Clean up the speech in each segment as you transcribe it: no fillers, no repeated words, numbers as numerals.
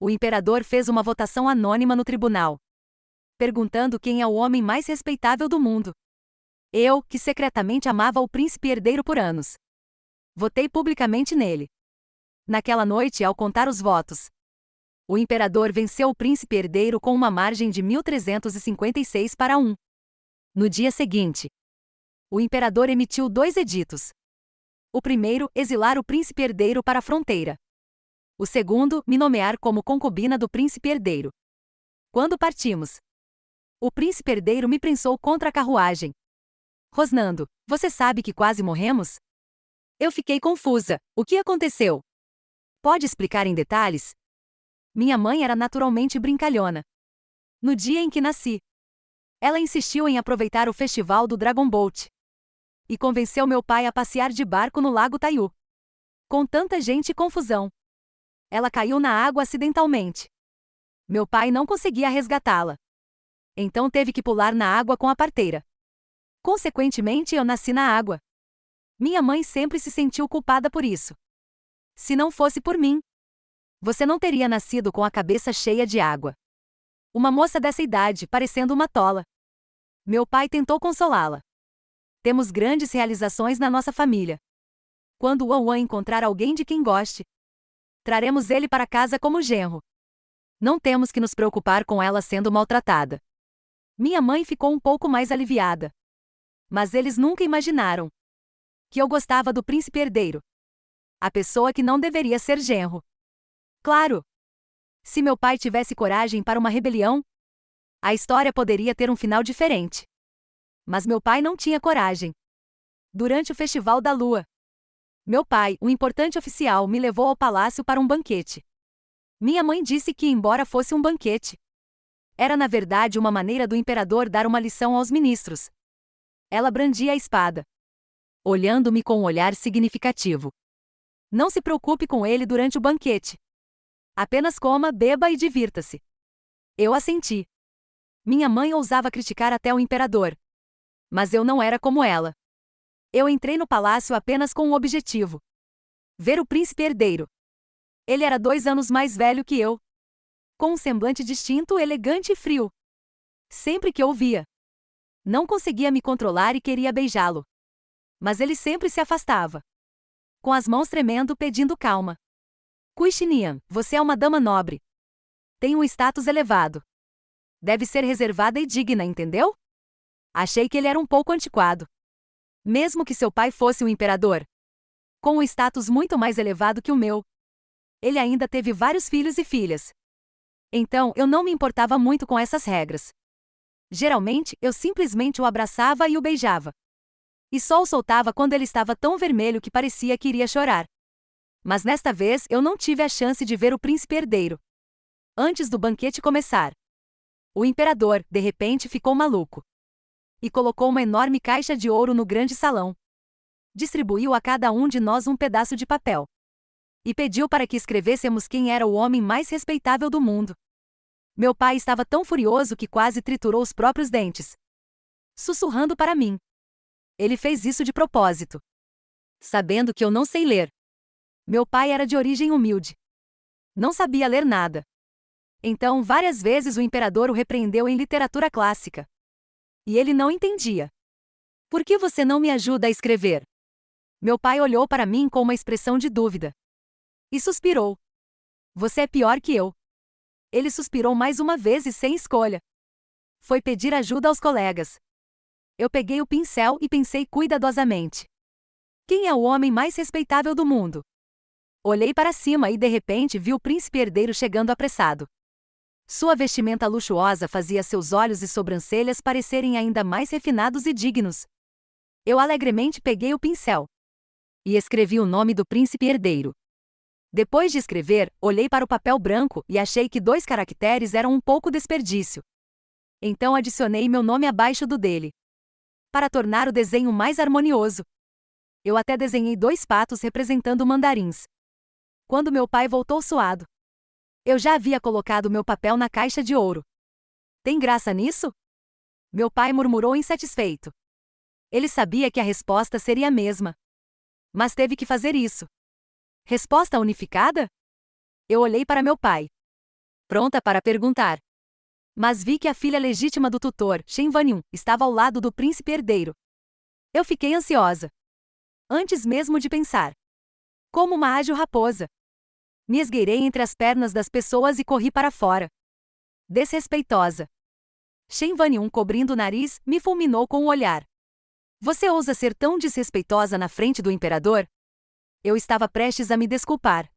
O imperador fez uma votação anônima no tribunal, perguntando quem é o homem mais respeitável do mundo. Eu, que secretamente amava o príncipe herdeiro por anos, votei publicamente nele. Naquela noite, ao contar os votos, o imperador venceu o príncipe herdeiro com uma margem de 1356 para 1. No dia seguinte, o imperador emitiu 2 editos. O primeiro, exilar o príncipe herdeiro para a fronteira. O segundo, me nomear como concubina do príncipe herdeiro. Quando partimos, o príncipe herdeiro me prensou contra a carruagem. Rosnando, você sabe que quase morremos? Eu fiquei confusa. O que aconteceu? Pode explicar em detalhes? Minha mãe era naturalmente brincalhona. No dia em que nasci, ela insistiu em aproveitar o festival do Dragon Boat e convenceu meu pai a passear de barco no Lago Taiyu. Com tanta gente e confusão, ela caiu na água acidentalmente. Meu pai não conseguia resgatá-la. Então teve que pular na água com a parteira. Consequentemente, eu nasci na água. Minha mãe sempre se sentiu culpada por isso. Se não fosse por mim, você não teria nascido com a cabeça cheia de água. Uma moça dessa idade, parecendo uma tola. Meu pai tentou consolá-la. Temos grandes realizações na nossa família. Quando o Wan encontrar alguém de quem goste, traremos ele para casa como genro. Não temos que nos preocupar com ela sendo maltratada. Minha mãe ficou um pouco mais aliviada. Mas eles nunca imaginaram que eu gostava do príncipe herdeiro, a pessoa que não deveria ser genro. Claro! Se meu pai tivesse coragem para uma rebelião, a história poderia ter um final diferente. Mas meu pai não tinha coragem. Durante o Festival da Lua, meu pai, um importante oficial, me levou ao palácio para um banquete. Minha mãe disse que, embora fosse um banquete, era na verdade uma maneira do imperador dar uma lição aos ministros. Ela brandia a espada, olhando-me com um olhar significativo. Não se preocupe com ele durante o banquete. Apenas coma, beba e divirta-se. Eu assenti. Minha mãe ousava criticar até o imperador. Mas eu não era como ela. Eu entrei no palácio apenas com um objetivo: ver o príncipe herdeiro. Ele era 2 anos mais velho que eu, com um semblante distinto, elegante e frio. Sempre que eu o via, não conseguia me controlar e queria beijá-lo. Mas ele sempre se afastava, com as mãos tremendo, pedindo calma. Cui Xinian, você é uma dama nobre. Tem um status elevado. Deve ser reservada e digna, entendeu? Achei que ele era um pouco antiquado. Mesmo que seu pai fosse o imperador, com um status muito mais elevado que o meu, ele ainda teve vários filhos e filhas. Então, eu não me importava muito com essas regras. Geralmente, eu simplesmente o abraçava e o beijava. E só o soltava quando ele estava tão vermelho que parecia que iria chorar. Mas nesta vez, eu não tive a chance de ver o príncipe herdeiro. Antes do banquete começar, o imperador, de repente, ficou maluco e colocou uma enorme caixa de ouro no grande salão. Distribuiu a cada um de nós um pedaço de papel e pediu para que escrevêssemos quem era o homem mais respeitável do mundo. Meu pai estava tão furioso que quase triturou os próprios dentes, sussurrando para mim. Ele fez isso de propósito, sabendo que eu não sei ler. Meu pai era de origem humilde. Não sabia ler nada. Então, várias vezes o imperador o repreendeu em literatura clássica. E ele não entendia. Por que você não me ajuda a escrever? Meu pai olhou para mim com uma expressão de dúvida e suspirou. Você é pior que eu. Ele suspirou mais uma vez e sem escolha. Foi pedir ajuda aos colegas. Eu peguei o pincel e pensei cuidadosamente. Quem é o homem mais respeitável do mundo? Olhei para cima e de repente vi o príncipe herdeiro chegando apressado. Sua vestimenta luxuosa fazia seus olhos e sobrancelhas parecerem ainda mais refinados e dignos. Eu alegremente peguei o pincel e escrevi o nome do príncipe herdeiro. Depois de escrever, olhei para o papel branco e achei que 2 caracteres eram um pouco desperdício. Então adicionei meu nome abaixo do dele, para tornar o desenho mais harmonioso. Eu até desenhei 2 patos representando mandarins. Quando meu pai voltou suado, eu já havia colocado meu papel na caixa de ouro. Tem graça nisso? Meu pai murmurou insatisfeito. Ele sabia que a resposta seria a mesma, mas teve que fazer isso. Resposta unificada? Eu olhei para meu pai. pronta para perguntar. Mas vi que a filha legítima do tutor, Shen Vanyun, estava ao lado do príncipe herdeiro. Eu fiquei ansiosa. Antes mesmo de pensar. Como uma ágil raposa. Me esgueirei entre as pernas das pessoas e corri para fora. Desrespeitosa. Shen Vanyun, cobrindo o nariz, me fulminou com o olhar. Você ousa ser tão desrespeitosa na frente do imperador? Eu estava prestes a me desculpar.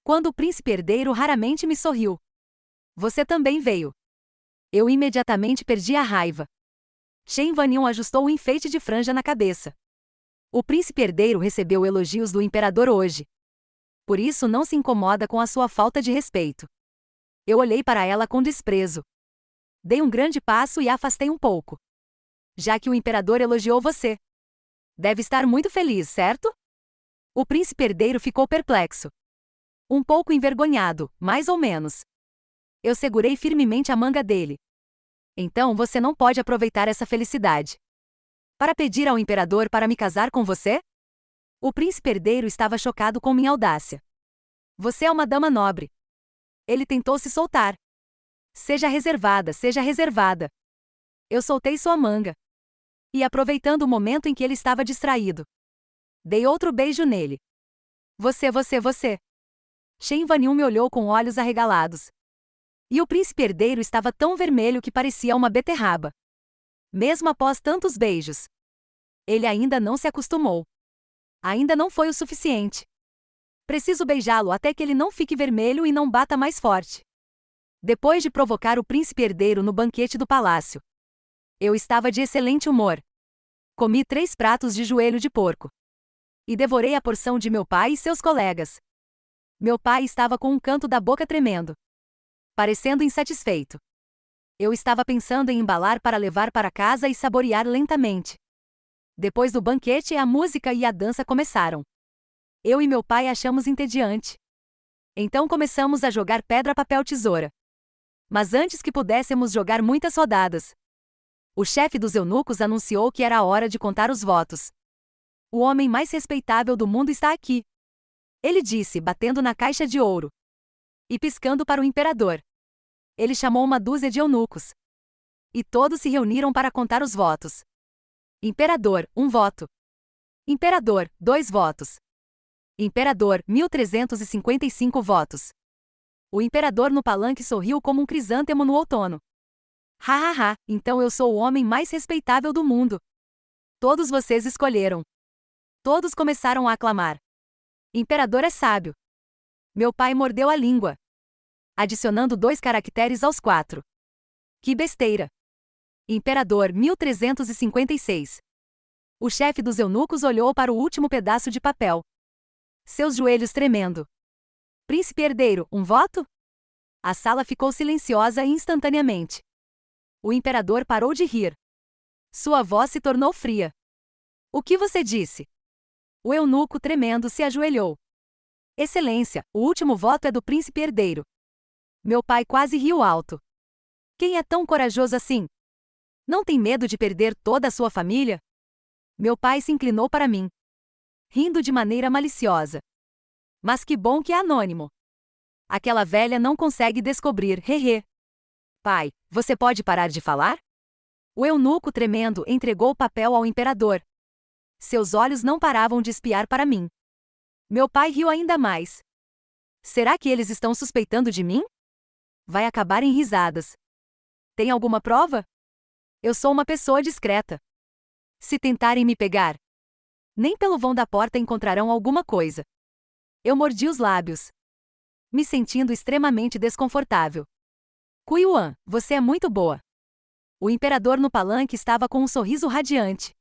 Quando o príncipe herdeiro raramente me sorriu. Você também veio. Eu imediatamente perdi a raiva. Shen Vanyun ajustou o enfeite de franja na cabeça. O príncipe herdeiro recebeu elogios do imperador hoje. Por isso não se incomoda com a sua falta de respeito. Eu olhei para ela com desprezo. Dei um grande passo e a afastei um pouco. Já que o imperador elogiou você. Deve estar muito feliz, certo? O príncipe herdeiro ficou perplexo. Um pouco envergonhado, mais ou menos. Eu segurei firmemente a manga dele. Então você não pode aproveitar essa felicidade. Para pedir ao imperador para me casar com você? O príncipe herdeiro estava chocado com minha audácia. Você é uma dama nobre. Ele tentou se soltar. Seja reservada, seja reservada. Eu soltei sua manga. E aproveitando o momento em que ele estava distraído, dei outro beijo nele. Você. Shen Vanyun me olhou com olhos arregalados. E o príncipe herdeiro estava tão vermelho que parecia uma beterraba. Mesmo após tantos beijos. Ele ainda não se acostumou. Ainda não foi o suficiente. Preciso beijá-lo até que ele não fique vermelho e não bata mais forte. Depois de provocar o príncipe herdeiro no banquete do palácio. Eu estava de excelente humor. Comi 3 pratos de joelho de porco. E devorei a porção de meu pai e seus colegas. Meu pai estava com um canto da boca tremendo. Parecendo insatisfeito. Eu estava pensando em embalar para levar para casa e saborear lentamente. Depois do banquete, a música e a dança começaram. Eu e meu pai achamos entediante. Então começamos a jogar pedra, papel, tesoura. Mas antes que pudéssemos jogar muitas rodadas, o chefe dos eunucos anunciou que era a hora de contar os votos. O homem mais respeitável do mundo está aqui. Ele disse, batendo na caixa de ouro. E piscando para o imperador. Ele chamou uma dúzia de eunucos. E todos se reuniram para contar os votos. Imperador, 1 voto. Imperador, 2 votos. Imperador, 1.355 votos. O imperador no palanque sorriu como um crisântemo no outono. Então eu sou o homem mais respeitável do mundo. Todos vocês escolheram. Todos começaram a aclamar. Imperador é sábio. Meu pai mordeu a língua. Adicionando 2 caracteres aos 4. Que besteira. Imperador, 1.356. O chefe dos eunucos olhou para o último pedaço de papel. Seus joelhos tremendo. Príncipe herdeiro, 1 voto? A sala ficou silenciosa instantaneamente. O imperador parou de rir. Sua voz se tornou fria. O que você disse? O eunuco, tremendo, se ajoelhou. Excelência, o último voto é do príncipe herdeiro. Meu pai quase riu alto. Quem é tão corajoso assim? Não tem medo de perder toda a sua família? Meu pai se inclinou para mim, rindo de maneira maliciosa. Mas que bom que é anônimo. Aquela velha não consegue descobrir, hehe. Pai, você pode parar de falar? O eunuco, tremendo, entregou o papel ao imperador. Seus olhos não paravam de espiar para mim. Meu pai riu ainda mais. Será que eles estão suspeitando de mim? Vai acabar em risadas. Tem alguma prova? Eu sou uma pessoa discreta. Se tentarem me pegar, nem pelo vão da porta encontrarão alguma coisa. Eu mordi os lábios, me sentindo extremamente desconfortável. Kuiyuan, você é muito boa. O imperador no palanque estava com um sorriso radiante.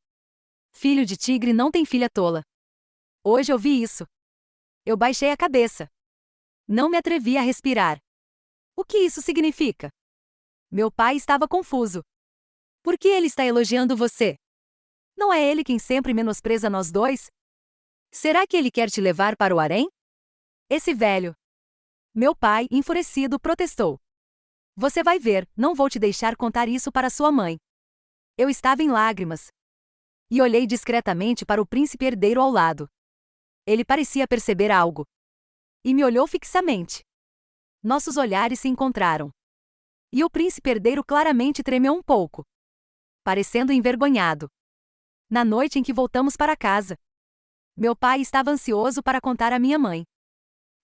Filho de tigre não tem filha tola. Hoje eu vi isso. Eu baixei a cabeça. Não me atrevi a respirar. O que isso significa? Meu pai estava confuso. Por que ele está elogiando você? Não é ele quem sempre menospreza nós dois? Será que ele quer te levar para o harém? Esse velho. Meu pai, enfurecido, protestou. Você vai ver, não vou te deixar contar isso para sua mãe. Eu estava em lágrimas. E olhei discretamente para o príncipe herdeiro ao lado. Ele parecia perceber algo. E me olhou fixamente. Nossos olhares se encontraram. E o príncipe herdeiro claramente tremeu um pouco, parecendo envergonhado. Na noite em que voltamos para casa, meu pai estava ansioso para contar à minha mãe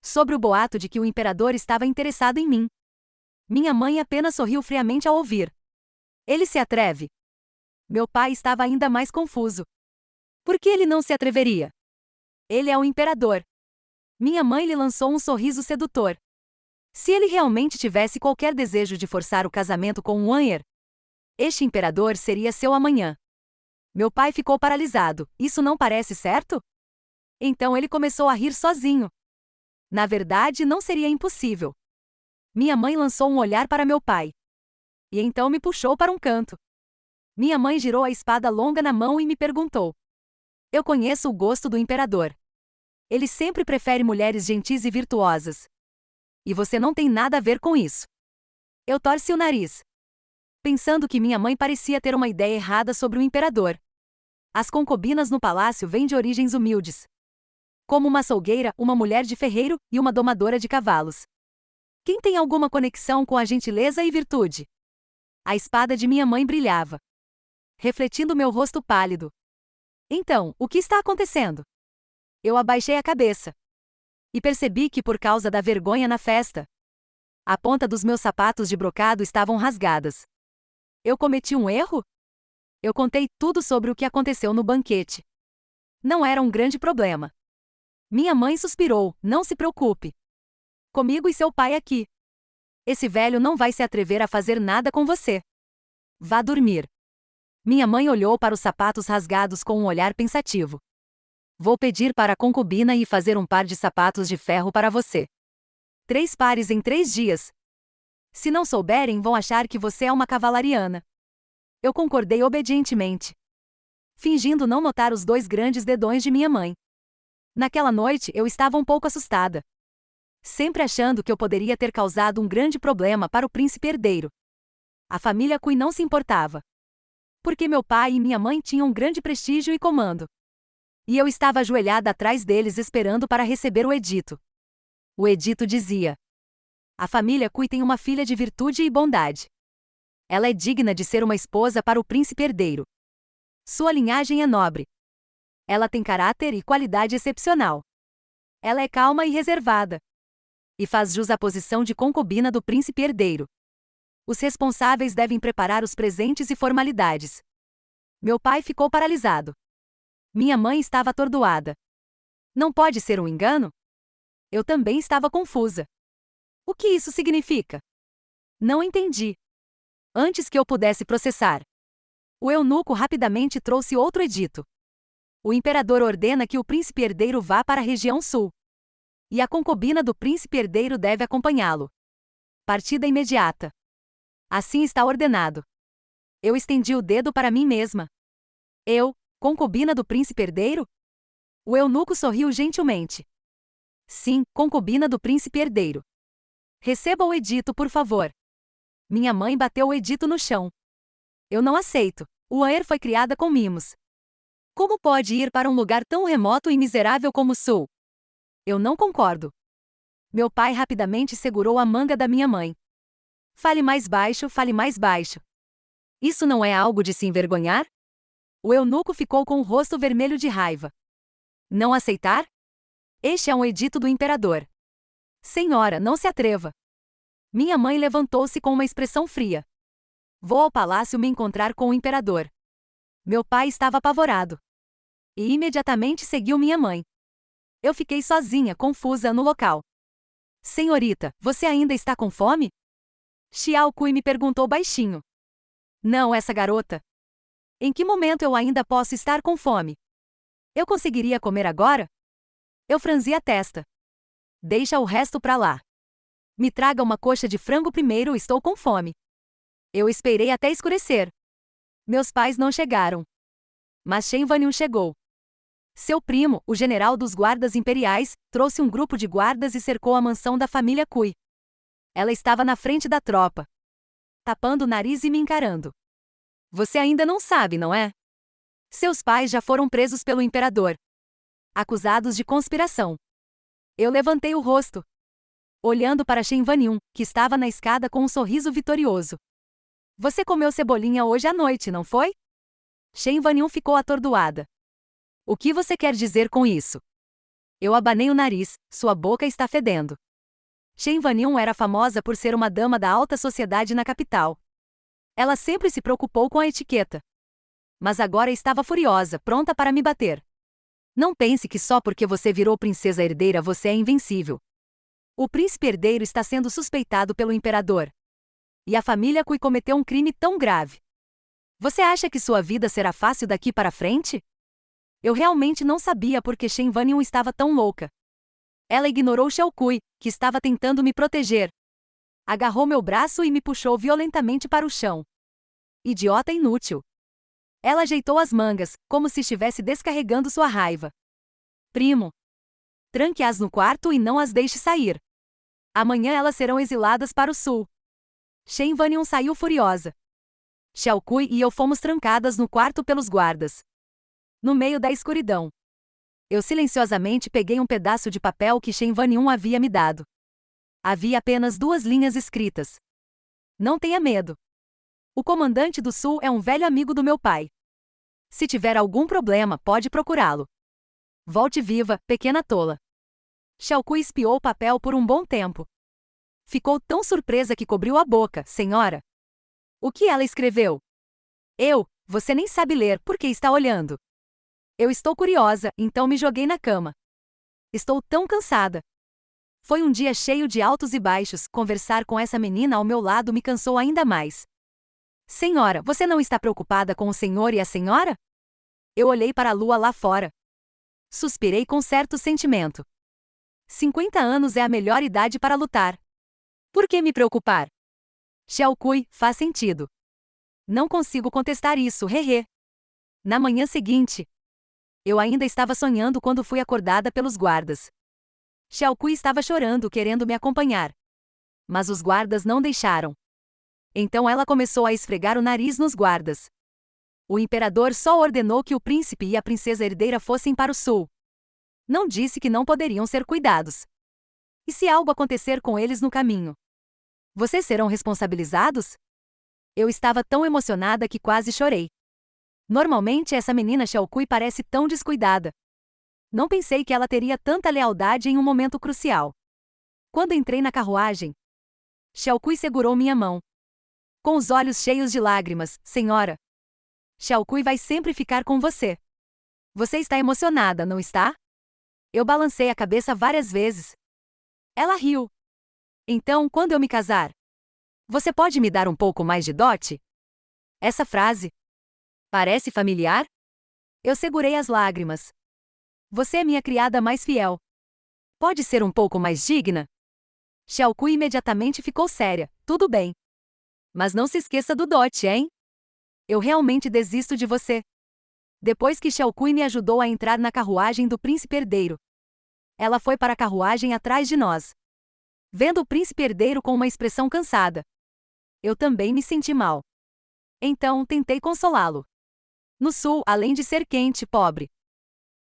sobre o boato de que o imperador estava interessado em mim. Minha mãe apenas sorriu friamente ao ouvir. Ele se atreve? Meu pai estava ainda mais confuso. Por que ele não se atreveria? Ele é o imperador. Minha mãe lhe lançou um sorriso sedutor. Se ele realmente tivesse qualquer desejo de forçar o casamento com Wanyer, este imperador seria seu amanhã. Meu pai ficou paralisado. Isso não parece certo? Então ele começou a rir sozinho. Na verdade, não seria impossível. Minha mãe lançou um olhar para meu pai. E então me puxou para um canto. Minha mãe girou a espada longa na mão e me perguntou: eu conheço o gosto do imperador. Ele sempre prefere mulheres gentis e virtuosas. E você não tem nada a ver com isso. Eu torci o nariz, pensando que minha mãe parecia ter uma ideia errada sobre o imperador. As concubinas no palácio vêm de origens humildes, como uma açougueira, uma mulher de ferreiro e uma domadora de cavalos. Quem tem alguma conexão com a gentileza e virtude? A espada de minha mãe brilhava, refletindo meu rosto pálido. Então, o que está acontecendo? Eu abaixei a cabeça e percebi que, por causa da vergonha na festa, a ponta dos meus sapatos de brocado estavam rasgadas. Eu cometi um erro? Eu contei tudo sobre o que aconteceu no banquete. Não era um grande problema. Minha mãe suspirou: não se preocupe. Comigo e seu pai aqui. Esse velho não vai se atrever a fazer nada com você. Vá dormir. Minha mãe olhou para os sapatos rasgados com um olhar pensativo. Vou pedir para a concubina e fazer um par de sapatos de ferro para você. 3 pares em 3 dias. Se não souberem, vão achar que você é uma cavalariana. Eu concordei obedientemente, fingindo não notar os 2 grandes dedões de minha mãe. Naquela noite eu estava um pouco assustada, sempre achando que eu poderia ter causado um grande problema para o príncipe herdeiro. A família Cui não se importava, porque meu pai e minha mãe tinham um grande prestígio e comando. E eu estava ajoelhada atrás deles esperando para receber o edito. O edito dizia: a família Cui tem uma filha de virtude e bondade. Ela é digna de ser uma esposa para o príncipe herdeiro. Sua linhagem é nobre. Ela tem caráter e qualidade excepcional. Ela é calma e reservada. E faz jus à posição de concubina do príncipe herdeiro. Os responsáveis devem preparar os presentes e formalidades. Meu pai ficou paralisado. Minha mãe estava atordoada. Não pode ser um engano? Eu também estava confusa. O que isso significa? Não entendi. Antes que eu pudesse processar, o eunuco rapidamente trouxe outro edito. O imperador ordena que o príncipe herdeiro vá para a região sul. E a concubina do príncipe herdeiro deve acompanhá-lo. Partida imediata. Assim está ordenado. Eu estendi o dedo para mim mesma. Eu, concubina do príncipe herdeiro? O eunuco sorriu gentilmente. Sim, concubina do príncipe herdeiro. Receba o edito, por favor. Minha mãe bateu o edito no chão. Eu não aceito. Wanyer foi criada com mimos. Como pode ir para um lugar tão remoto e miserável como o Sul? Eu não concordo. Meu pai rapidamente segurou a manga da minha mãe. Fale mais baixo, fale mais baixo. Isso não é algo de se envergonhar? O eunuco ficou com o rosto vermelho de raiva. Não aceitar? Este é um edito do imperador. Senhora, não se atreva. Minha mãe levantou-se com uma expressão fria. Vou ao palácio me encontrar com o imperador. Meu pai estava apavorado. E imediatamente seguiu minha mãe. Eu fiquei sozinha, confusa, no local. Senhorita, você ainda está com fome? Xiao Kui me perguntou baixinho. Não, essa garota. Em que momento eu ainda posso estar com fome? Eu conseguiria comer agora? Eu franzi a testa. Deixa o resto pra lá. Me traga uma coxa de frango primeiro, estou com fome. Eu esperei até escurecer. Meus pais não chegaram. Mas Shen Vanyun chegou. Seu primo, o general dos guardas imperiais, trouxe um grupo de guardas e cercou a mansão da família Cui. Ela estava na frente da tropa, tapando o nariz e me encarando. Você ainda não sabe, não é? Seus pais já foram presos pelo imperador, acusados de conspiração. Eu levantei o rosto. olhando para Shen Vanyun, que estava na escada com um sorriso vitorioso. Você comeu cebolinha hoje à noite, não foi? Shen Vanyun ficou atordoada. O que você quer dizer com isso? Eu abanei o nariz, sua boca está fedendo. Shen Vanyun era famosa por ser uma dama da alta sociedade na capital. Ela sempre se preocupou com a etiqueta. Mas agora estava furiosa, pronta para me bater. Não pense que só porque você virou princesa herdeira você é invencível. O príncipe herdeiro está sendo suspeitado pelo imperador. E a família Kui cometeu um crime tão grave. Você acha que sua vida será fácil daqui para frente? Eu realmente não sabia por que Shen Vanyun estava tão louca. Ela ignorou Xiao Kui, que estava tentando me proteger. Agarrou meu braço e me puxou violentamente para o chão. Idiota inútil. Ela ajeitou as mangas, como se estivesse descarregando sua raiva. Primo. Tranque-as no quarto e não as deixe sair. Amanhã elas serão exiladas para o sul. Shen Vanyun saiu furiosa. Xiao Kui e eu fomos trancadas no quarto pelos guardas. No meio da escuridão. Eu silenciosamente peguei um pedaço de papel que Shen Vanyun havia me dado. Havia apenas 2 linhas escritas. Não tenha medo. O comandante do sul é um velho amigo do meu pai. Se tiver algum problema, pode procurá-lo. Volte viva, pequena tola. Xiao Kui espiou o papel por um bom tempo. Ficou tão surpresa que cobriu a boca, senhora. O que ela escreveu? Você nem sabe ler, por que está olhando? Eu estou curiosa, então me joguei na cama. Estou tão cansada. Foi um dia cheio de altos e baixos, conversar com essa menina ao meu lado me cansou ainda mais. Senhora, você não está preocupada com o senhor e a senhora? Eu olhei para a lua lá fora. Suspirei com certo sentimento. 50 anos é a melhor idade para lutar. Por que me preocupar? Xiao Kui, faz sentido. Não consigo contestar isso, hehe. Na manhã seguinte, eu ainda estava sonhando quando fui acordada pelos guardas. Xiao Kui estava chorando, querendo me acompanhar. Mas os guardas não deixaram. Então ela começou a esfregar o nariz nos guardas. O imperador só ordenou que o príncipe e a princesa herdeira fossem para o sul. Não disse que não poderiam ser cuidados. E se algo acontecer com eles no caminho? Vocês serão responsabilizados? Eu estava tão emocionada que quase chorei. Normalmente essa menina Xiao Kui parece tão descuidada. Não pensei que ela teria tanta lealdade em um momento crucial. Quando entrei na carruagem, Xiao Kui segurou minha mão. Com os olhos cheios de lágrimas, senhora. Xiao Kui vai sempre ficar com você. Você está emocionada, não está? Eu balancei a cabeça várias vezes. Ela riu. Então, quando eu me casar, você pode me dar um pouco mais de dote? Essa frase parece familiar? Eu segurei as lágrimas. Você é minha criada mais fiel. Pode ser um pouco mais digna? Xiao Kui imediatamente ficou séria. Tudo bem. Mas não se esqueça do dote, hein? Eu realmente desisto de você. Depois que Xiao Kui me ajudou a entrar na carruagem do príncipe herdeiro, ela foi para a carruagem atrás de nós. Vendo o príncipe herdeiro com uma expressão cansada, eu também me senti mal. Então, tentei consolá-lo. No sul, além de ser quente, pobre,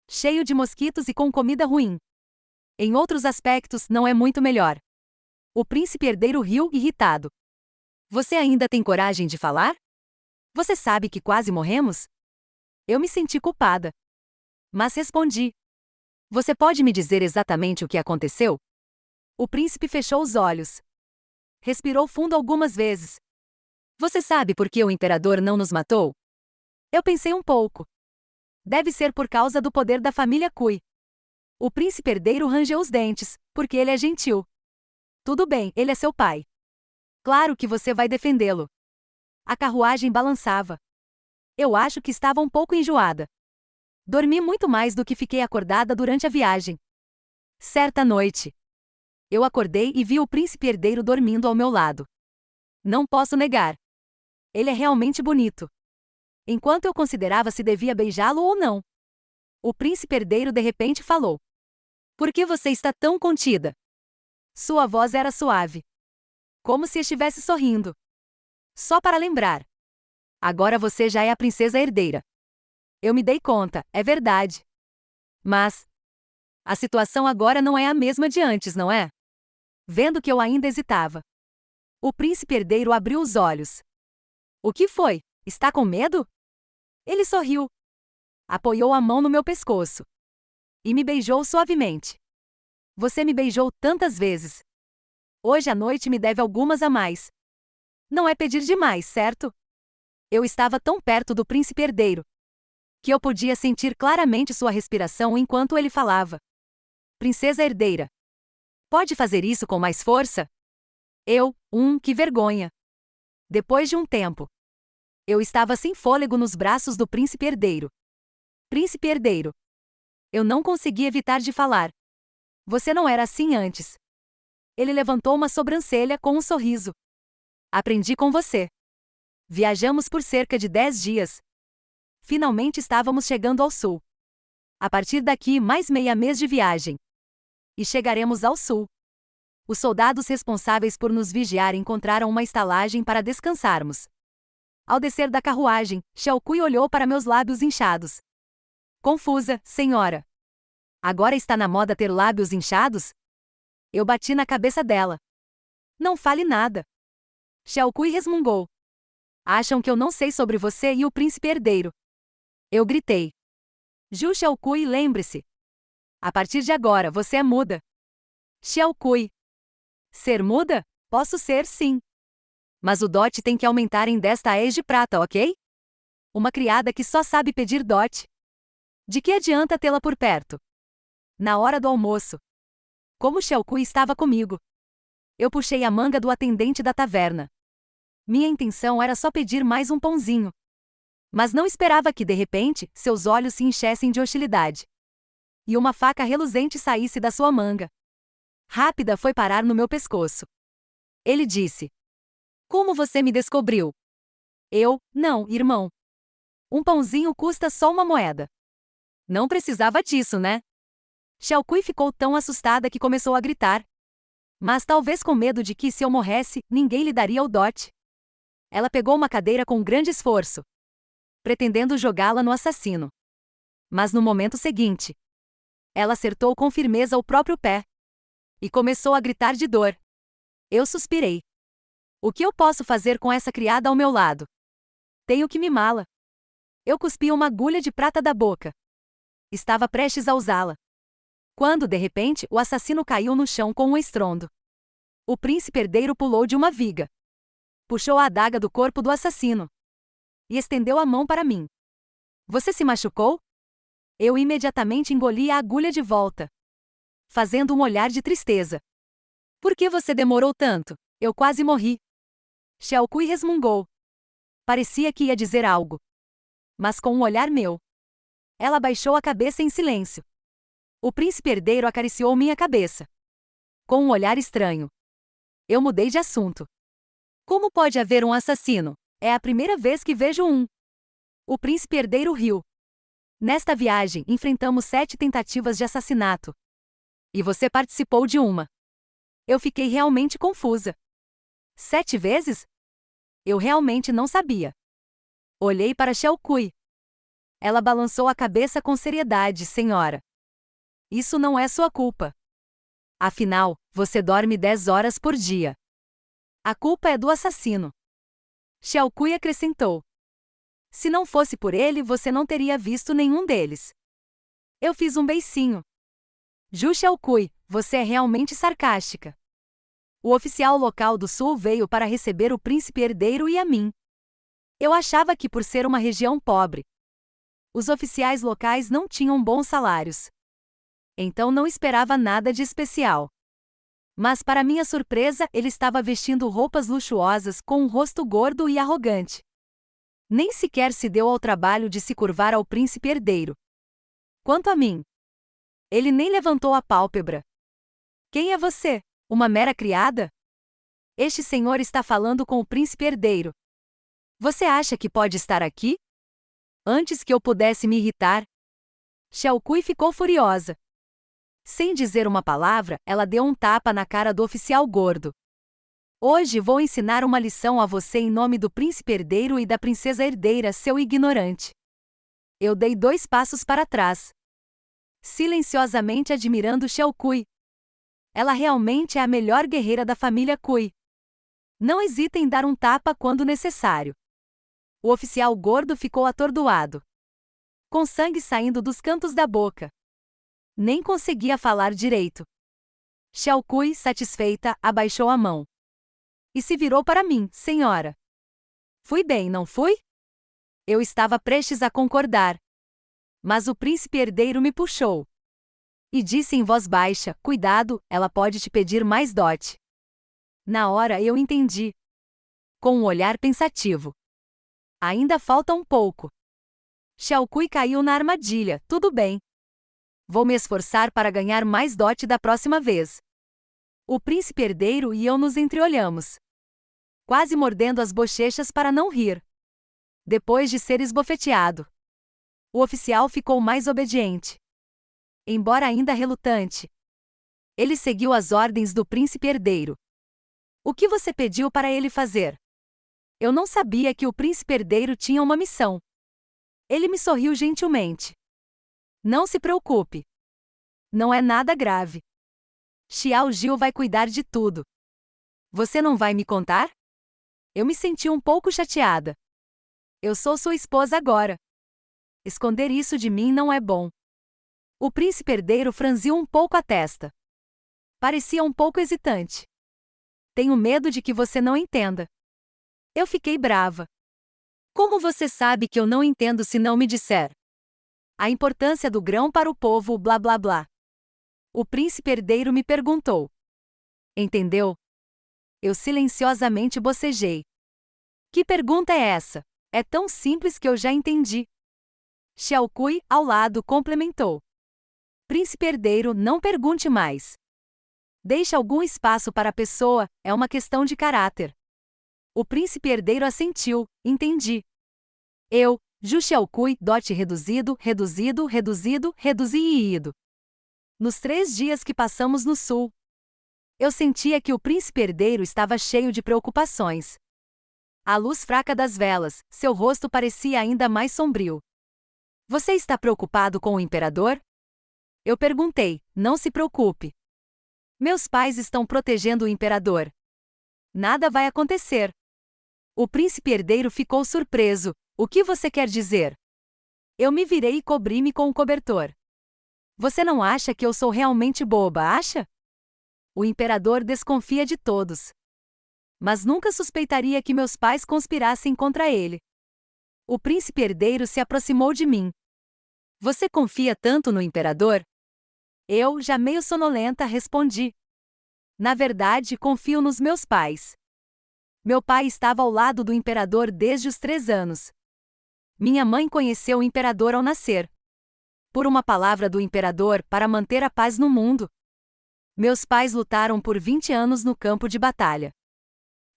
cheio de mosquitos e com comida ruim, em outros aspectos, não é muito melhor. O príncipe herdeiro riu, irritado. Você ainda tem coragem de falar? Você sabe que quase morremos? Eu me senti culpada. Mas respondi. Você pode me dizer exatamente o que aconteceu? O príncipe fechou os olhos. Respirou fundo algumas vezes. Você sabe por que o imperador não nos matou? Eu pensei um pouco. Deve ser por causa do poder da família Kui. O príncipe herdeiro rangeu os dentes, porque ele é gentil. Tudo bem, ele é seu pai. Claro que você vai defendê-lo. A carruagem balançava. Eu acho que estava um pouco enjoada. Dormi muito mais do que fiquei acordada durante a viagem. Certa noite, eu acordei e vi o príncipe herdeiro dormindo ao meu lado. Não posso negar. Ele é realmente bonito. Enquanto eu considerava se devia beijá-lo ou não, o príncipe herdeiro de repente falou. Por que você está tão contida? Sua voz era suave. Como se estivesse sorrindo. Só para lembrar. Agora você já é a princesa herdeira. Eu me dei conta, é verdade. Mas a situação agora não é a mesma de antes, não é? Vendo que eu ainda hesitava, o príncipe herdeiro abriu os olhos. O que foi? Está com medo? Ele sorriu, apoiou a mão no meu pescoço e me beijou suavemente. Você me beijou tantas vezes. Hoje à noite me deve algumas a mais. Não é pedir demais, certo? Eu estava tão perto do príncipe herdeiro que eu podia sentir claramente sua respiração enquanto ele falava. Princesa herdeira, pode fazer isso com mais força? Que vergonha. Depois de um tempo, eu estava sem fôlego nos braços do príncipe herdeiro. Príncipe herdeiro. Eu não consegui evitar de falar. Você não era assim antes. Ele levantou uma sobrancelha com um sorriso. Aprendi com você. Viajamos por cerca de 10 dias. Finalmente estávamos chegando ao sul. A partir daqui, mais meia mês de viagem. E chegaremos ao sul. Os soldados responsáveis por nos vigiar encontraram uma estalagem para descansarmos. Ao descer da carruagem, Xiaokui olhou para meus lábios inchados. Confusa, senhora. Agora está na moda ter lábios inchados? Eu bati na cabeça dela. Não fale nada. Xiaokui resmungou. Acham que eu não sei sobre você e o príncipe herdeiro. Eu gritei. Ju Xiaokui, lembre-se. A partir de agora, você é muda. Xiaokui. Ser muda? Posso ser, sim. Mas o dote tem que aumentar em 10 taéis de prata, ok? Uma criada que só sabe pedir dote. De que adianta tê-la por perto? Na hora do almoço, como Xiaokui estava comigo, eu puxei a manga do atendente da taverna. Minha intenção era só pedir mais um pãozinho. Mas não esperava que, de repente, seus olhos se enchessem de hostilidade. E uma faca reluzente saísse da sua manga. Rápida foi parar no meu pescoço. Ele disse. Como você me descobriu? Não, irmão. Um pãozinho custa só uma moeda. Não precisava disso, né? Xiaokui ficou tão assustada que começou a gritar. Mas talvez com medo de que, se eu morresse, ninguém lhe daria o dote. Ela pegou uma cadeira com grande esforço, pretendendo jogá-la no assassino. Mas no momento seguinte, ela acertou com firmeza o próprio pé e começou a gritar de dor. Eu suspirei. O que eu posso fazer com essa criada ao meu lado? Tenho que mimá-la. Eu cuspi uma agulha de prata da boca. Estava prestes a usá-la, quando, de repente, o assassino caiu no chão com um estrondo. O príncipe herdeiro pulou de uma viga, puxou a adaga do corpo do assassino e estendeu a mão para mim. Você se machucou? Eu imediatamente engoli a agulha de volta, fazendo um olhar de tristeza. Por que você demorou tanto? Eu quase morri. Xiaokui resmungou. Parecia que ia dizer algo, mas com um olhar meu. Ela baixou a cabeça em silêncio. O príncipe herdeiro acariciou minha cabeça, com um olhar estranho. Eu mudei de assunto. Como pode haver um assassino? É a primeira vez que vejo um. O príncipe herdeiro riu. Nesta viagem, enfrentamos 7 tentativas de assassinato. E você participou de uma. Eu fiquei realmente confusa. 7 vezes? Eu realmente não sabia. Olhei para Xiaokui. Ela balançou a cabeça com seriedade, senhora. Isso não é sua culpa. Afinal, você dorme 10 horas por dia. A culpa é do assassino. Xiaokui acrescentou. Se não fosse por ele, você não teria visto nenhum deles. Eu fiz um beicinho. Ju Xiaokui, você é realmente sarcástica. O oficial local do sul veio para receber o príncipe herdeiro e a mim. Eu achava que, por ser uma região pobre, os oficiais locais não tinham bons salários. Então não esperava nada de especial. Mas, para minha surpresa, ele estava vestindo roupas luxuosas com um rosto gordo e arrogante. Nem sequer se deu ao trabalho de se curvar ao príncipe herdeiro. Quanto a mim, ele nem levantou a pálpebra. Quem é você? Uma mera criada? Este senhor está falando com o príncipe herdeiro. Você acha que pode estar aqui? Antes que eu pudesse me irritar, Xiaokui ficou furiosa. Sem dizer uma palavra, ela deu um tapa na cara do oficial gordo. Hoje vou ensinar uma lição a você em nome do príncipe herdeiro e da princesa herdeira, seu ignorante. Eu dei 2 passos para trás, silenciosamente admirando Xiaokui. Ela realmente é a melhor guerreira da família Cui. Não hesita em dar um tapa quando necessário. O oficial gordo ficou atordoado, com sangue saindo dos cantos da boca. Nem conseguia falar direito. Xiao Kui, satisfeita, abaixou a mão. E se virou para mim, senhora. Fui bem, não fui? Eu estava prestes a concordar. Mas o príncipe herdeiro me puxou. E disse em voz baixa, cuidado, ela pode te pedir mais dote. Na hora eu entendi. Com um olhar pensativo. Ainda falta um pouco. Xiao Kui caiu na armadilha, tudo bem. Vou me esforçar para ganhar mais dote da próxima vez. O príncipe herdeiro e eu nos entreolhamos, quase mordendo as bochechas para não rir. Depois de ser esbofeteado, o oficial ficou mais obediente. Embora ainda relutante, ele seguiu as ordens do príncipe herdeiro. O que você pediu para ele fazer? Eu não sabia que o príncipe herdeiro tinha uma missão. Ele me sorriu gentilmente. Não se preocupe. Não é nada grave. Xiao Gil vai cuidar de tudo. Você não vai me contar? Eu me senti um pouco chateada. Eu sou sua esposa agora. Esconder isso de mim não é bom. O príncipe herdeiro franziu um pouco a testa. Parecia um pouco hesitante. Tenho medo de que você não entenda. Eu fiquei brava. Como você sabe que eu não entendo se não me disser? A importância do grão para o povo, blá blá blá. O príncipe herdeiro me perguntou. Entendeu? Eu silenciosamente bocejei. Que pergunta é essa? É tão simples que eu já entendi. Xiao Kui, ao lado, complementou. Príncipe herdeiro, não pergunte mais. Deixe algum espaço para a pessoa, é uma questão de caráter. O príncipe herdeiro assentiu, entendi. Eu, Ju Xiaokui, dote reduzido, reduzido. Nos 3 dias que passamos no sul, eu sentia que o príncipe herdeiro estava cheio de preocupações. À luz fraca das velas, seu rosto parecia ainda mais sombrio. Você está preocupado com o imperador? Eu perguntei, não se preocupe. Meus pais estão protegendo o imperador. Nada vai acontecer. O príncipe herdeiro ficou surpreso. O que você quer dizer? Eu me virei e cobri-me com um cobertor. Você não acha que eu sou realmente boba, acha? O imperador desconfia de todos. Mas nunca suspeitaria que meus pais conspirassem contra ele. O príncipe herdeiro se aproximou de mim. Você confia tanto no imperador? Eu, já meio sonolenta, respondi. Na verdade, confio nos meus pais. Meu pai estava ao lado do imperador desde os 3 anos. Minha mãe conheceu o imperador ao nascer. Por uma palavra do imperador para manter a paz no mundo. Meus pais lutaram por 20 anos no campo de batalha.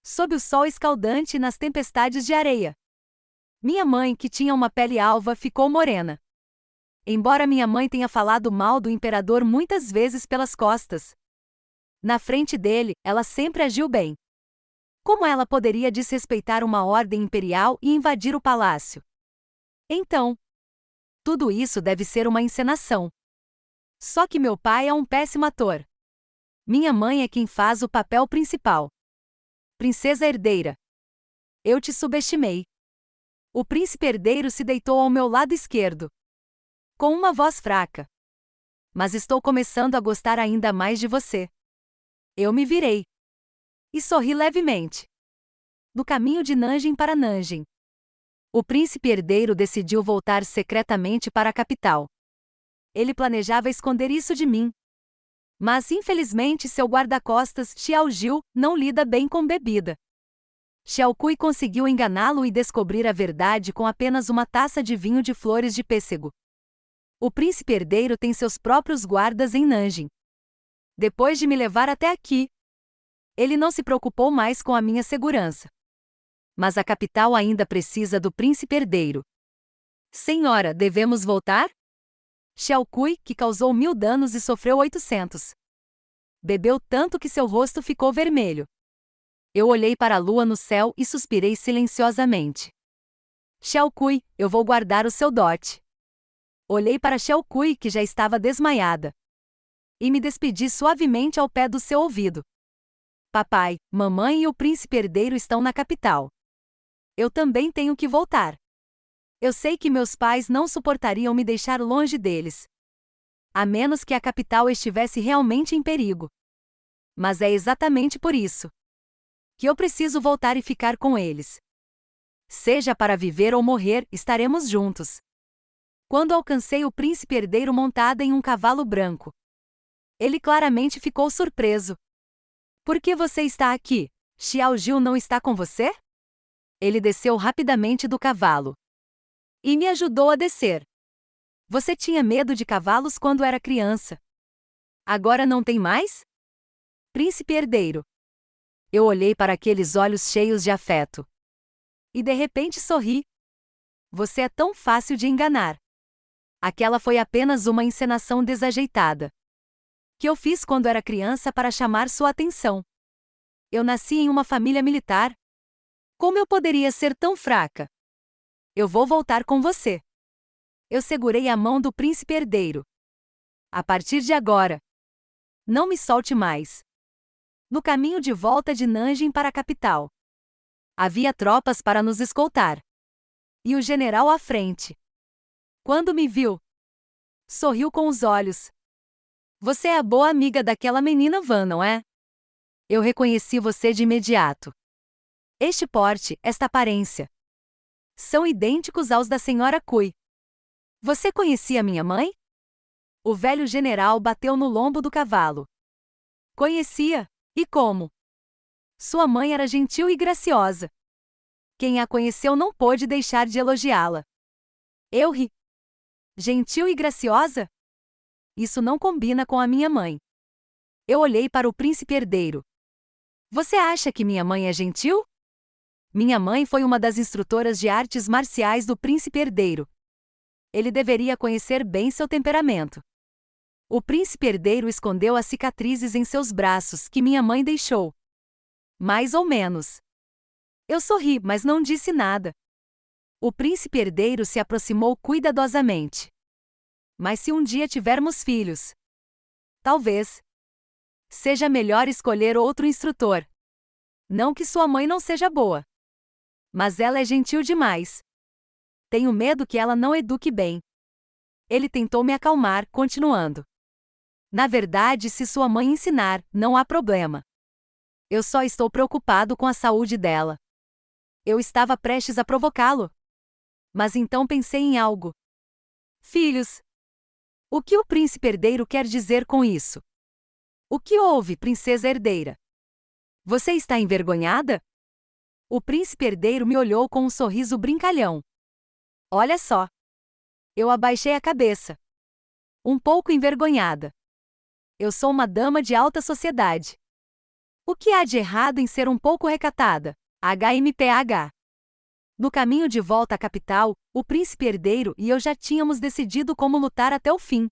Sob o sol escaldante e nas tempestades de areia. Minha mãe, que tinha uma pele alva, ficou morena. Embora minha mãe tenha falado mal do imperador muitas vezes pelas costas, na frente dele, ela sempre agiu bem. Como ela poderia desrespeitar uma ordem imperial e invadir o palácio? Então, tudo isso deve ser uma encenação. Só que meu pai é um péssimo ator. Minha mãe é quem faz o papel principal. Princesa herdeira. Eu te subestimei. O príncipe herdeiro se deitou ao meu lado esquerdo, com uma voz fraca. Mas estou começando a gostar ainda mais de você. Eu me virei. E sorri levemente. Do caminho de Nanjing para Nanjing, o príncipe herdeiro decidiu voltar secretamente para a capital. Ele planejava esconder isso de mim. Mas infelizmente seu guarda-costas, Xiao Gil, não lida bem com bebida. Xiao Kui conseguiu enganá-lo e descobrir a verdade com apenas uma taça de vinho de flores de pêssego. O príncipe herdeiro tem seus próprios guardas em Nanjing. Depois de me levar até aqui, ele não se preocupou mais com a minha segurança. Mas a capital ainda precisa do príncipe herdeiro. Senhora, devemos voltar? Xiao Kui, que causou 1000 danos e sofreu 800. Bebeu tanto que seu rosto ficou vermelho. Eu olhei para a lua no céu e suspirei silenciosamente. Xiao Kui, eu vou guardar o seu dote. Olhei para Xiao Kui, que já estava desmaiada. E me despedi suavemente ao pé do seu ouvido. Papai, mamãe e o príncipe herdeiro estão na capital. Eu também tenho que voltar. Eu sei que meus pais não suportariam me deixar longe deles. A menos que a capital estivesse realmente em perigo. Mas é exatamente por isso que eu preciso voltar e ficar com eles. Seja para viver ou morrer, estaremos juntos. Quando alcancei o príncipe herdeiro montado em um cavalo branco, ele claramente ficou surpreso. Por que você está aqui? Xiao Jiu não está com você? Ele desceu rapidamente do cavalo e me ajudou a descer. Você tinha medo de cavalos quando era criança. Agora não tem mais? Príncipe herdeiro. Eu olhei para aqueles olhos cheios de afeto. E de repente sorri. Você é tão fácil de enganar. Aquela foi apenas uma encenação desajeitada que eu fiz quando era criança para chamar sua atenção. Eu nasci em uma família militar. Como eu poderia ser tão fraca? Eu vou voltar com você. Eu segurei a mão do príncipe herdeiro. A partir de agora, não me solte mais. No caminho de volta de Nanjing para a capital, havia tropas para nos escoltar. E o general à frente. Quando me viu, sorriu com os olhos. Você é a boa amiga daquela menina Van, não é? Eu reconheci você de imediato. Este porte, esta aparência, são idênticos aos da senhora Cui. Você conhecia minha mãe? O velho general bateu no lombo do cavalo. Conhecia. E como? Sua mãe era gentil e graciosa. Quem a conheceu não pôde deixar de elogiá-la. Eu ri. Gentil e graciosa? Isso não combina com a minha mãe. Eu olhei para o príncipe herdeiro. Você acha que minha mãe é gentil? Minha mãe foi uma das instrutoras de artes marciais do príncipe herdeiro. Ele deveria conhecer bem seu temperamento. O príncipe herdeiro escondeu as cicatrizes em seus braços que minha mãe deixou. Mais ou menos. Eu sorri, mas não disse nada. O príncipe herdeiro se aproximou cuidadosamente. Mas se um dia tivermos filhos, talvez seja melhor escolher outro instrutor. Não que sua mãe não seja boa, mas ela é gentil demais. Tenho medo que ela não eduque bem. Ele tentou me acalmar, continuando. Na verdade, se sua mãe ensinar, não há problema. Eu só estou preocupado com a saúde dela. Eu estava prestes a provocá-lo. Mas então pensei em algo. Filhos. O que o príncipe herdeiro quer dizer com isso? O que houve, princesa herdeira? Você está envergonhada? O príncipe herdeiro me olhou com um sorriso brincalhão. Olha só. Eu abaixei a cabeça. Um pouco envergonhada. Eu sou uma dama de alta sociedade. O que há de errado em ser um pouco recatada? HMPH. No caminho de volta à capital, o príncipe herdeiro e eu já tínhamos decidido como lutar até o fim.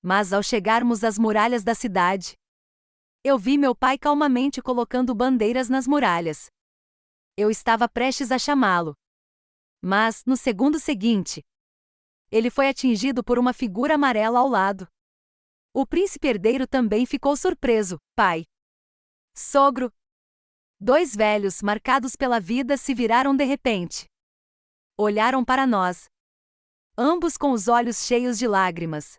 Mas ao chegarmos às muralhas da cidade, eu vi meu pai calmamente colocando bandeiras nas muralhas. Eu estava prestes a chamá-lo. Mas, no segundo seguinte, ele foi atingido por uma figura amarela ao lado. O príncipe herdeiro também ficou surpreso. Pai. Sogro. Dois velhos, marcados pela vida, se viraram de repente. Olharam para nós. Ambos com os olhos cheios de lágrimas.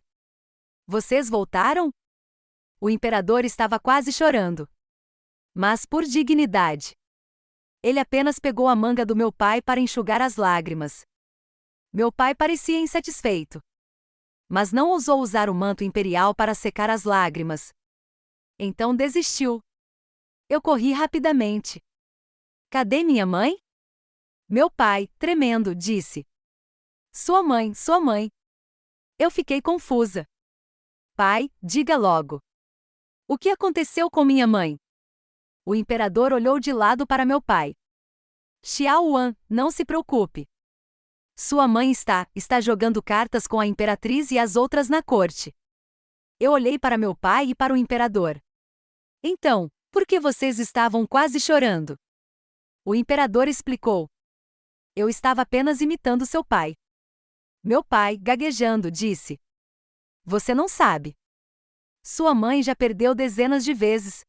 Vocês voltaram? O imperador estava quase chorando. Mas por dignidade. Ele apenas pegou a manga do meu pai para enxugar as lágrimas. Meu pai parecia insatisfeito. Mas não ousou usar o manto imperial para secar as lágrimas. Então desistiu. Eu corri rapidamente. Cadê minha mãe? Meu pai, tremendo, disse. Sua mãe, sua mãe. Eu fiquei confusa. Pai, diga logo. O que aconteceu com minha mãe? O imperador olhou de lado para meu pai. Xiao Wan, não se preocupe. Sua mãe está jogando cartas com a imperatriz e as outras na corte. Eu olhei para meu pai e para o imperador. Então, por que vocês estavam quase chorando? O imperador explicou. Eu estava apenas imitando seu pai. Meu pai, gaguejando, disse. Você não sabe. Sua mãe já perdeu dezenas de vezes.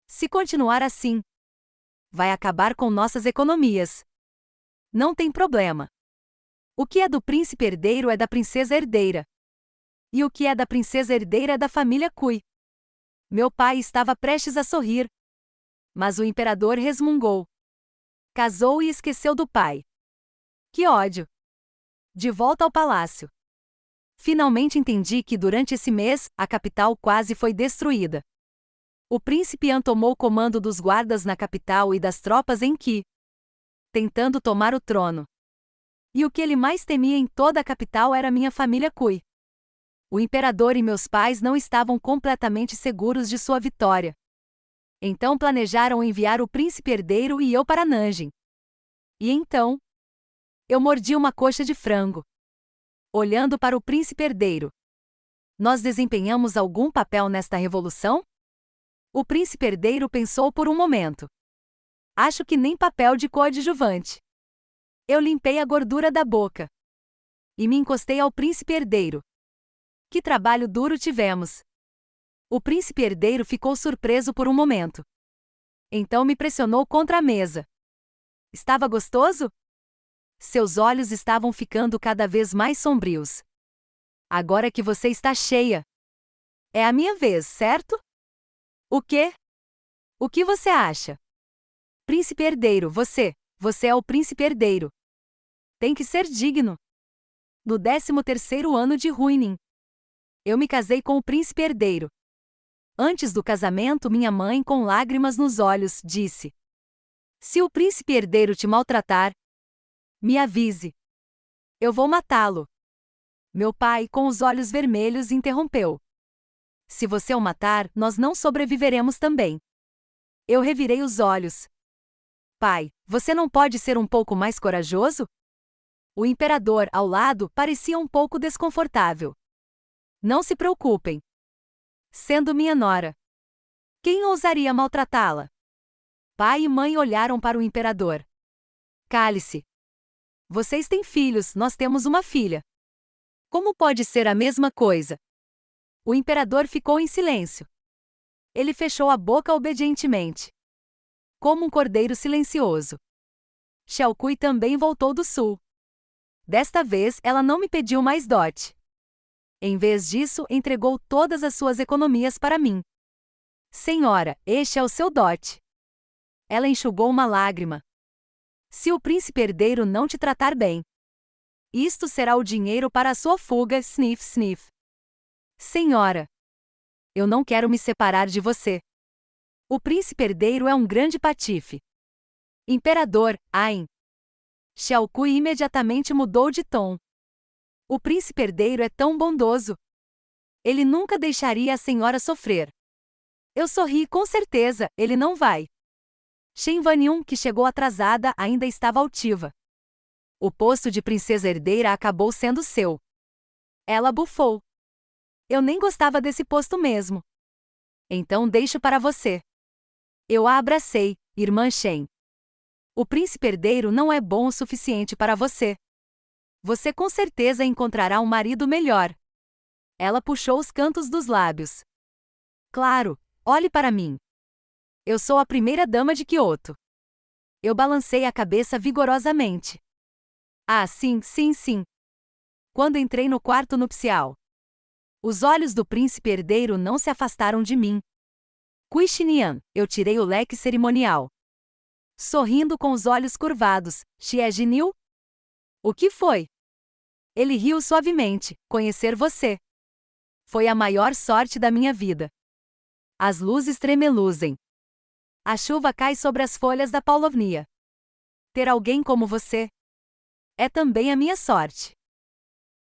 Se continuar assim, vai acabar com nossas economias. Não tem problema. O que é do príncipe herdeiro é da princesa herdeira. E o que é da princesa herdeira é da família Cui. Meu pai estava prestes a sorrir. Mas o imperador resmungou. Casou e esqueceu do pai. Que ódio! De volta ao palácio. Finalmente entendi que durante esse mês, a capital quase foi destruída. O príncipe An tomou o comando dos guardas na capital e das tropas em Qi, tentando tomar o trono. E o que ele mais temia em toda a capital era minha família Cui. O imperador e meus pais não estavam completamente seguros de sua vitória. Então planejaram enviar o príncipe herdeiro e eu para Nanjing. E então, eu mordi uma coxa de frango, olhando para o príncipe herdeiro. Nós desempenhamos algum papel nesta revolução? O príncipe herdeiro pensou por um momento. Acho que nem papel de coadjuvante. Eu limpei a gordura da boca e me encostei ao príncipe herdeiro. Que trabalho duro tivemos! O príncipe herdeiro ficou surpreso por um momento. Então me pressionou contra a mesa. Estava gostoso? Seus olhos estavam ficando cada vez mais sombrios. Agora que você está cheia. É a minha vez, certo? O quê? O que você acha? Príncipe herdeiro, você é o príncipe herdeiro. Tem que ser digno. No 13º ano de Ruining, eu me casei com o príncipe herdeiro. Antes do casamento, minha mãe, com lágrimas nos olhos, disse: se o príncipe herdeiro te maltratar, me avise. Eu vou matá-lo. Meu pai, com os olhos vermelhos, interrompeu. Se você o matar, nós não sobreviveremos também. Eu revirei os olhos. Pai, você não pode ser um pouco mais corajoso? O imperador, ao lado, parecia um pouco desconfortável. Não se preocupem. Sendo minha nora, quem ousaria maltratá-la? Pai e mãe olharam para o imperador. Cale-se. Vocês têm filhos, nós temos uma filha. Como pode ser a mesma coisa? O imperador ficou em silêncio. Ele fechou a boca obedientemente, como um cordeiro silencioso. Xiaokui também voltou do sul. Desta vez, ela não me pediu mais dote. Em vez disso, entregou todas as suas economias para mim. Senhora, este é o seu dote. Ela enxugou uma lágrima. Se o príncipe herdeiro não te tratar bem, isto será o dinheiro para a sua fuga, sniff sniff. Senhora, eu não quero me separar de você. O príncipe herdeiro é um grande patife. Imperador, Ain. Xiaokui imediatamente mudou de tom. O príncipe herdeiro é tão bondoso. Ele nunca deixaria a senhora sofrer. Eu sorri, com certeza, ele não vai. Shen Vanyun, que chegou atrasada, ainda estava altiva. O posto de princesa herdeira acabou sendo seu. Ela bufou. Eu nem gostava desse posto mesmo. Então deixo para você. Eu a abracei, irmã Shen. O príncipe herdeiro não é bom o suficiente para você. Você com certeza encontrará um marido melhor. Ela puxou os cantos dos lábios. Claro, olhe para mim. Eu sou a primeira dama de Kyoto. Eu balancei a cabeça vigorosamente. Ah, sim, sim, sim. Quando entrei no quarto nupcial, os olhos do príncipe herdeiro não se afastaram de mim. Kui Xinian, eu tirei o leque cerimonial. Sorrindo com os olhos curvados, Xie Jinil? O que foi? Ele riu suavemente. Conhecer você foi a maior sorte da minha vida. As luzes tremeluzem. A chuva cai sobre as folhas da paulovnia. Ter alguém como você é também a minha sorte.